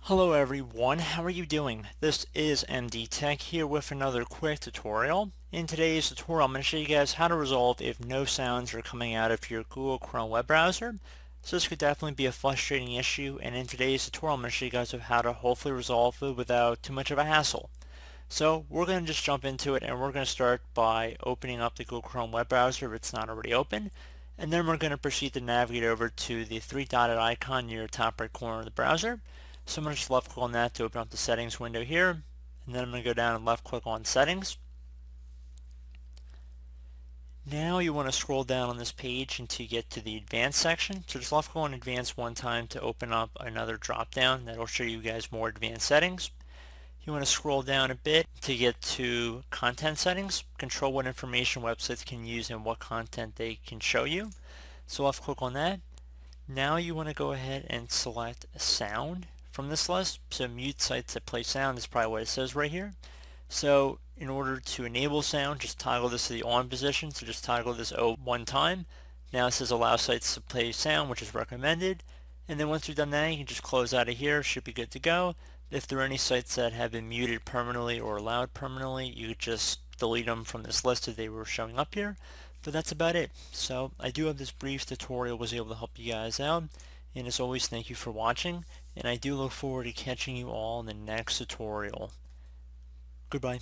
Hello everyone, how are you doing? This is MD Tech here with another quick tutorial. In today's tutorial I'm going to show you guys how to resolve if no sounds are coming out of your Google Chrome web browser. So this could definitely be a frustrating issue, and in today's tutorial I'm going to show you guys how to hopefully resolve it without too much of a hassle. So we're going to just jump into it, and we're going to start by opening up the Google Chrome web browser if it's not already open. And then we're going to proceed to navigate over to the three-dotted icon near the top right corner of the browser. So I'm going to just left click on that to open up the settings window here, and then I'm going to go down and left click on settings. Now you want to scroll down on this page until you get to the advanced section. So just left click on advanced one time to open up another drop down that'll show you guys more advanced settings. You want to scroll down a bit to get to content settings, control what information websites can use and what content they can show you. So left click on that. Now you want to go ahead and select a sound from this list. So mute sites that play sound is probably what it says right here. So in order to enable sound, just toggle this to the on position. So just toggle this O one time. Now it says allow sites to play sound, which is recommended. And then once you've done that, you can just close out of here. Should be good to go. If there are any sites that have been muted permanently or allowed permanently, you could just delete them from this list if they were showing up here. But that's about it. So I do hope this brief tutorial was able to help you guys out. And as always, thank you for watching. And I do look forward to catching you all in the next tutorial. Goodbye.